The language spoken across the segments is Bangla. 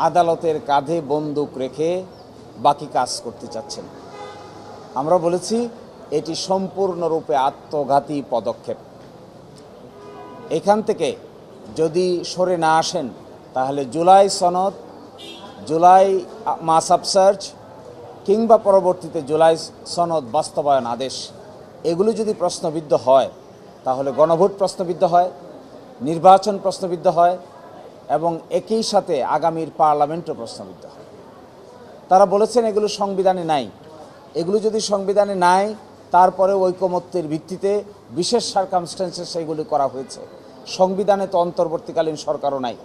আদালতের কাঁধে বন্দুক রেখে বাকি কাজ করতে চাচ্ছেন। আমরা বলেছি এটি সম্পূর্ণরূপে আত্মঘাতী পদক্ষেপ। এখান থেকে যদি সরে না আসেন তাহলে জুলাই সনদ, জুলাই মাস সার্চ কিংবা পরবর্তীতে জুলাই সনদ বাস্তবায়ন আদেশ এগুলো যদি প্রশ্নবিদ্ধ হয় তাহলে গণভোট প্রশ্নবিদ্ধ হয়, নির্বাচন প্রশ্নবিদ্ধ হয় এবং একই সাথে আগামীর পার্লামেন্টও প্রশ্নবিদ্ধ হয়। তারা বলেছেন এগুলো সংবিধানে নাই। এগুলো যদি সংবিধানে নাই তারপরে ঐকমত্যের ভিত্তিতে বিশেষ সার্কামস্ট্যান্সে সেগুলি করা হয়েছে। সংবিধানে তো অন্তর্বর্তীকালীন সরকারও নাই,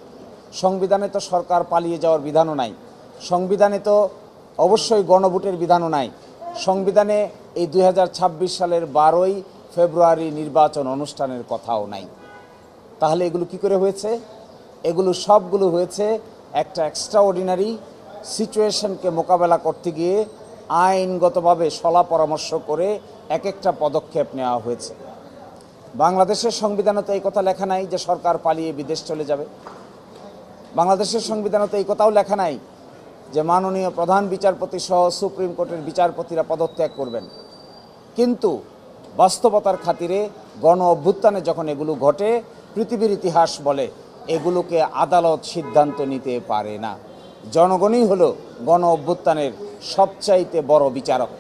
সংবিধানে তো সরকার পালিয়ে যাওয়ার বিধানও নাই, সংবিধানে তো অবশ্যই গণভোটের বিধানও নাই, সংবিধানে এই 2026 সালের 12ই ফেব্রুয়ারি নির্বাচন অনুষ্ঠানের কথাও নাই। তাহলে এগুলো কি করে হয়েছে? এগুলো সবগুলো হয়েছে একটা এক্সট্রাঅর্ডিনারি সিচুয়েশনকে মোকাবেলা করতে গিয়ে আইনগতভাবে সলা পরামর্শ করে এক একটা পদক্ষেপ নেওয়া হয়েছে। বাংলাদেশের সংবিধানে তো এই কথা লেখা নাই যে সরকার পালিয়ে বিদেশ চলে যাবে। বাংলাদেশের সংবিধানে তো এই কথাও লেখা নাই যে মাননীয় প্রধান বিচারপতি সহ সুপ্রিম কোর্টের বিচারপতিরা পদত্যাগ করবেন। কিন্তু বাস্তবতার খাতিরে গণ অভ্যুত্থানে যখন এগুলো ঘটে, পৃথিবীর ইতিহাস বলে এগুলোকে আদালত সিদ্ধান্ত নিতে পারে না। জনগণই হলো গণ অভ্যুত্থানের সবচাইতে বড় বিচারক।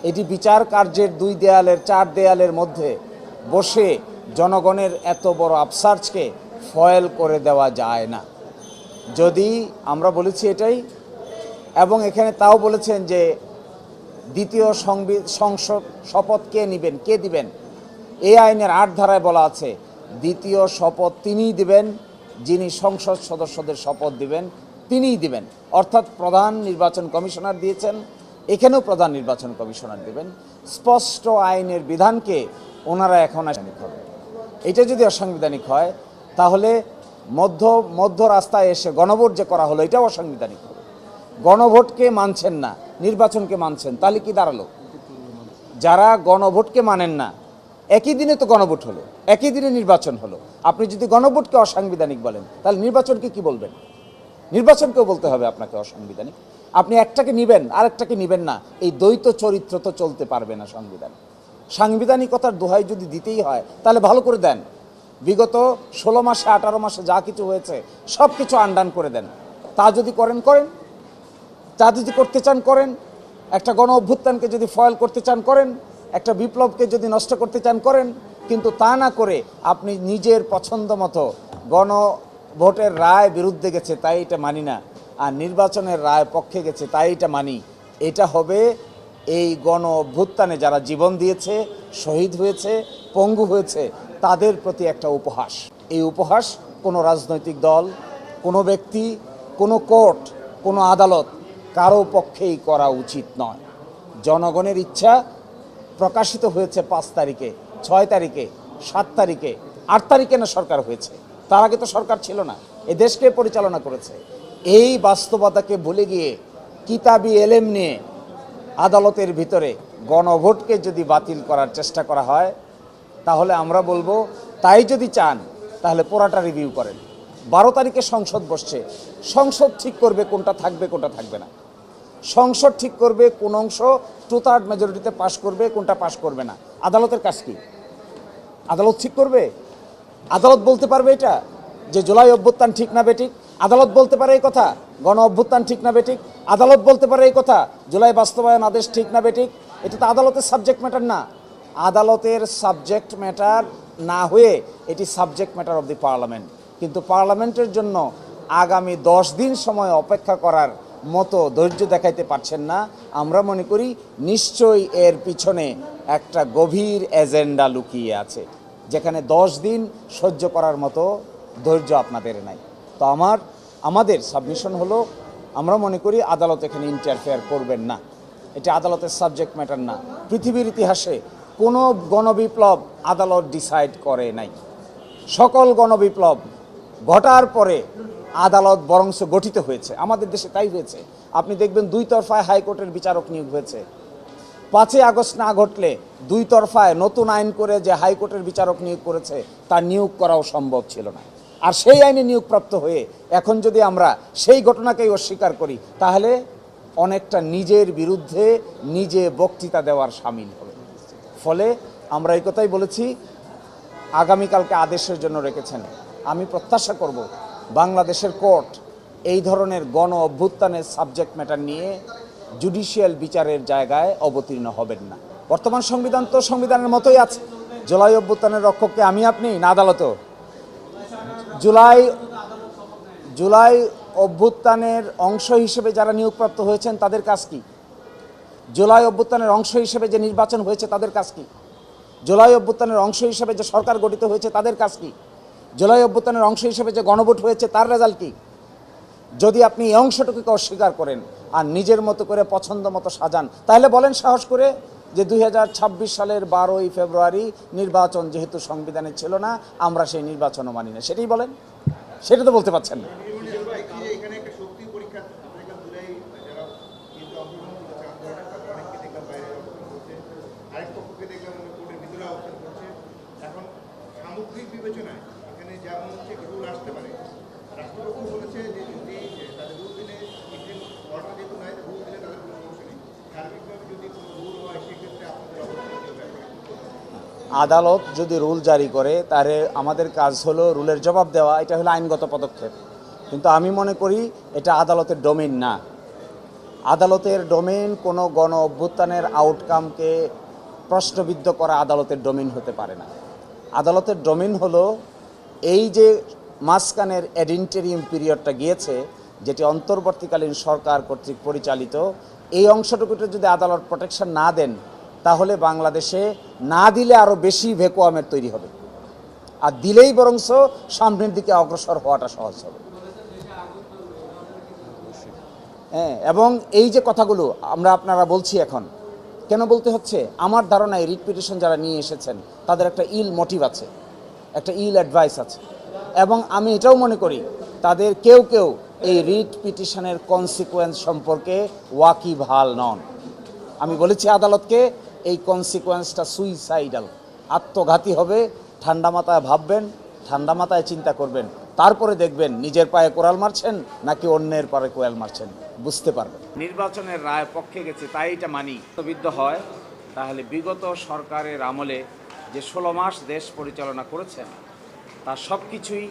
এটি বিচার কার্যের 2 দেয়ালের 4 দেয়ালের মধ্যে বসে জনগণের এত বড় আফসার্জকে ফয়েল করে দেওয়া যায় না। যদি আমরা বলেছি এটাই, এবং এখানে তাও বলেছেন যে দ্বিতীয় সংসদ শপথ কে নেবেন, কে দিবেন? এই আইনের 8 ধারায় বলা আছে দ্বিতীয় শপথ তিনিই দিবেন, যিনি সংসদ সদস্যদের শপথ দিবেন তিনিই দিবেন। অর্থাৎ প্রধান নির্বাচন কমিশনার দিয়েছেন, এখানেও প্রধান নির্বাচন কমিশনার দেবেন। স্পষ্ট আইনের বিধানকে ওনারা এখন সাংবিধানিক হবে। এটা যদি অসাংবিধানিক হয় তাহলে মধ্য রাস্তায় এসে গণভোট যে করা হলো এটাও অসাংবিধানিক হবে। গণভোটকে মানছেন না, নির্বাচনকে মানছেন, তাহলে কি দাঁড়ালো? যারা গণভোটকে মানেন না, একই দিনে তো গণভোট হলো, একই দিনে নির্বাচন হলো। আপনি যদি গণভোটকে অসাংবিধানিক বলেন তাহলে নির্বাচনকে কি বলবেন? নির্বাচনকেও বলতে হবে আপনাকে অসাংবিধানিক। আপনি একটাকে নিবেন আরেকটাকে নিবেন না, এই দ্বৈত চরিত্র তো চলতে পারবে না সংবিধানে। সাংবিধানিকতার দোহাই যদি দিতেই হয় তাহলে ভালো করে দেন। বিগত 16 মাসে 18 মাসে যা কিছু হয়েছে সব কিছু আন্ডান করে দেন। তা যদি করেন তা যদি করতে চান করেন, একটা গণ অভ্যুত্থানকে যদি ফয়েল করতে চান করেন, একটা বিপ্লবকে যদি নষ্ট করতে চান করেন, কিন্তু তা না করে আপনি নিজের পছন্দ মতো গণভোটের রায় বিরুদ্ধে গেছে তাই এটা মানি না, আর নির্বাচনের রায় পক্ষে গেছে তাই এটা মানি। এটা হবে এই গণ অভ্যুত্থানে যারা জীবন দিয়েছে, শহীদ হয়েছে, পঙ্গু হয়েছে তাদের প্রতি একটা উপহাস। এই উপহাস কোনো রাজনৈতিক দল, কোনো ব্যক্তি, কোনো কোর্ট, কোনো আদালত কারো পক্ষেই করা উচিত নয়। জনগণের ইচ্ছা প্রকাশিত হয়েছে 5 তারিখে, 6 তারিখে, 7 তারিখে, 8 তারিখে না সরকার হয়েছে। তার আগে তো সরকার ছিল না, এ দেশকে পরিচালনা করেছে। এই বাস্তবতাকে ভুলে গিয়ে কিতাবি এলেম নিয়ে আদালতের ভিতরে গণভোটকে যদি বাতিল করার চেষ্টা করা হয় তাহলে আমরা বলবো তাই যদি চান তাহলে পুরাটা রিভিউ করেন। 12 তারিখে সংসদ বসছে, সংসদ ঠিক করবে কোনটা থাকবে কোনটা থাকবে না। সংসদ ঠিক করবে কোন অংশ 2/3 মেজরিটিতে পাশ করবে, কোনটা পাশ করবে না। আদালতের কাজ কি? আদালত ঠিক করবে? আদালত বলতে পারবে এটা যে জুলাই অভ্যুত্থান ঠিক না বেঠিক? আদালত বলতে পারে এই কথা গণ অভ্যুত্থান ঠিক না বেঠিক? আদালত বলতে পারে এই কথা জুলাই বাস্তবায়ন আদেশ ঠিক না বেঠিক? এটা তো আদালতের সাবজেক্ট ম্যাটার না। আদালতের সাবজেক্ট ম্যাটার না হয়ে এটি subject matter of the parliament. কিন্তু পার্লামেন্টের জন্য আগামী 10 দিন সময় অপেক্ষা করার মতো ধৈর্য দেখাইতে পারছেন না। আমরা মনে করি নিশ্চয়ই এর পিছনে একটা গভীর এজেন্ডা লুকিয়ে আছে, যেখানে 10 দিন সহ্য করার মতো ধৈর্য আপনাদের নাই। তো আমাদের সাবমিশন হলো, আমরা মনে করি আদালত এখানে ইন্টারফেয়ার করবেন না। এটা আদালতের সাবজেক্ট ম্যাটার না। পৃথিবীর ইতিহাসে কোনো গণবিপ্লব আদালত ডিসাইড করে নাই। সকল গণবিপ্লব ঘটার পরে আদালত বরংস গঠিত হয়েছে। আমাদের দেশে তাই হয়েছে। আপনি দেখবেন 2 তরফায় হাইকোর্টের বিচারক নিয়োগ হয়েছে। 5ই আগস্ট না ঘটলে 2 তরফায় নতুন আইন করে যে হাইকোর্টের বিচারক নিয়োগ করেছে তার নিয়োগ করাও সম্ভব ছিল না। আর সেই আইনে নিয়োগপ্রাপ্ত হয়ে এখন যদি আমরা সেই ঘটনাকেই অস্বীকার করি, তাহলে অনেকটা নিজের বিরুদ্ধে নিজে বক্তৃতা দেওয়ার শামিল হবে। ফলে আমরা এই কথাই বলেছি, আগামীকালকে আদেশের জন্য রেখেছেন। আমি প্রত্যাশা করব বাংলাদেশের কোর্ট এই ধরনের গণ অভ্যুত্থানের সাবজেক্ট ম্যাটার নিয়ে জুডিশিয়াল বিচারের জায়গায় অবতীর্ণ হবেন না। বর্তমান সংবিধান তো সংবিধানের মতোই আছে। জুলাই অভ্যুত্থানের রক্ষককে আমি আপনি না আদালতও? জুলাই অভ্যুত্থানের অংশ হিসেবে যারা নিয়োগপ্রাপ্ত হয়েছেন তাদের কাজ কি? জুলাই অভ্যুত্থানের অংশ হিসেবে যে নির্বাচন হয়েছে তাদের কাজ কি? জুলাই অভ্যুত্থানের অংশ হিসেবে যে সরকার গঠিত হয়েছে তাদের কাজ কি? জুলাই অভ্যুত্থানের অংশ হিসেবে যে গণভোট হয়েছে তার রেজাল্ট কি? যদি আপনি এই অংশটুকুকে অস্বীকার করেন আর নিজের মতো করে পছন্দ মতো সাজান, তাহলে বলেন সাহস করে যে 2026 সালের 12ই ফেব্রুয়ারি নির্বাচন যেহেতু সংবিধানে ছিল না, আমরা সেই নির্বাচনও মানি না, সেটাই বলেন। সেটা তো বলতে পারছেন না। আদালত যদি রুল জারি করে তাহলে আমাদের কাজ হলো রুলের জবাব দেওয়া, এটা হলো আইনগত পদক্ষেপ। কিন্তু আমি মনে করি এটা আদালতের ডোমেইন না। আদালতের ডোমেইন কোনো গণ অভ্যুত্থানের আউটকামকে প্রশ্নবিদ্ধ করা আদালতের ডোমেইন হতে পারে না। আদালতের ডোমেইন হলো এই যে মাঝখানের অ্যাডিন্টেরিয়াম পিরিয়ডটা গিয়েছে, যেটি অন্তর্বর্তীকালীন সরকার কর্তৃক পরিচালিত, এই অংশটুকুতে যদি আদালত প্রোটেকশন না দেন, তাহলে বাংলাদেশে না দিলে আরও বেশি ভ্যাকুয়ামের তৈরি হবে, আর দিলেই বরংস সামনের দিকে অগ্রসর হওয়াটা সহজ হবে। হ্যাঁ, এবং এই যে কথাগুলো আপনারা বলছি এখন কেন বলতে হচ্ছে, আমার ধারণা এই রিট পিটিশন যারা নিয়ে এসেছেন তাদের একটা ইল মোটিভ আছে, একটা ইল অ্যাডভাইস আছে, এবং আমি এটাও মনে করি তাদের কেউ কেউ এই রিট পিটিশনের কনসিকুয়েন্স সম্পর্কে ওয়াকিবহাল নন। আমি বলেছি আদালতকে এই কনসিকুয়েন্সটা সুইসাইডাল, আত্মঘাতী হবে। ঠান্ডা মাথায় ভাববেন, ঠান্ডা মাথায় চিন্তা করবেন, তারপরে দেখবেন নিজের পায়ে কোরাল মারছেন নাকি অন্যের পায়ে কোরাল মারছেন, বুঝতে পারবেন। নির্বাচনের রায় পক্ষে গেছে তাই এটা মানি বিদ্ধ হয়, তাহলে বিগত সরকারের আমলে যে 16 মাস দেশ পরিচালনা করেছেন তার সব কিছুই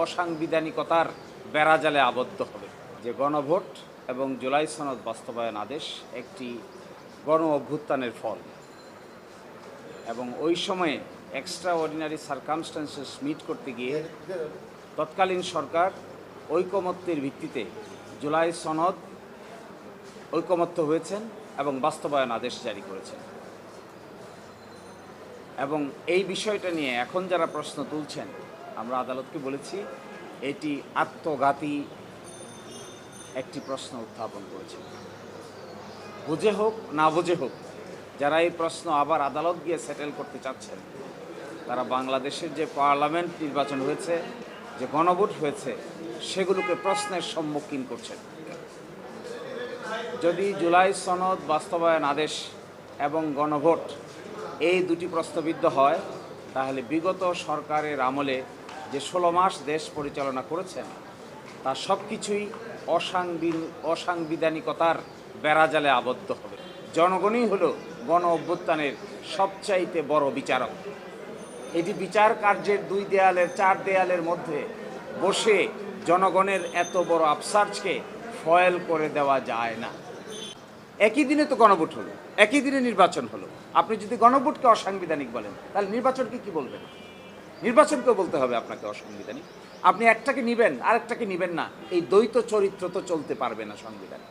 অসাংবিধানিকতার বেড়াজালে আবদ্ধ হবে। যে গণভোট এবং জুলাই সনদ বাস্তবায়ন আদেশ একটি গণ অভ্যুত্থানের ফল, এবং ওই সময়ে এক্সট্রা অর্ডিনারি সার্কামস্ট্যান্সেস মিট করতে গিয়ে তৎকালীন সরকার ঐকমত্যের ভিত্তিতে জুলাই সনদ ঐকমত্য হয়েছেন এবং বাস্তবায়ন আদেশ জারি করেছেন। এবং এই বিষয়টা নিয়ে এখন যারা প্রশ্ন তুলছেন, আমরা আদালতকে বলেছি এটি আত্মঘাতী একটি প্রশ্ন উত্থাপন করেছে। বুঝে হোক না বুঝে হোক, যারা এই প্রশ্ন আবার আদালত গিয়ে সেটেল করতে চাচ্ছেন, তারা বাংলাদেশের যে পার্লামেন্ট নির্বাচন হয়েছে, যে গণভোট হয়েছে, সেগুলোকে প্রশ্নের সম্মুখীন করছেন। যদি জুলাই সনদ বাস্তবায়ন আদেশ এবং গণভোট এই দুটি প্রশ্নবিদ্ধ হয়, তাহলে বিগত সরকারের আমলে যে 16 মাস দেশ পরিচালনা করেছেন তার সব কিছুই অসাংবিধানিকতার বেড়াজালে আবদ্ধ হবে। জনগণই হলো গণ অভ্যুত্থানের সবচাইতে বড় বিচারক। এটি বিচার কার্যের 2 দেয়ালের 4 দেয়ালের মধ্যে বসে জনগণের এত বড় আফসার্জকে ফয়েল করে দেওয়া যায় না। একই দিনে তো গণভোট হলো, একই দিনে নির্বাচন হলো। আপনি যদি গণভোটকে অসাংবিধানিক বলেন, তাহলে নির্বাচনকে কি বলবেন? নির্বাচনকেও বলতে হবে আপনাকে অসাংবিধানিক। আপনি একটাকে নিবেন আরেকটাকে নিবেন না, এই দ্বৈত চরিত্র তো চলতে পারবে না সংবিধানে।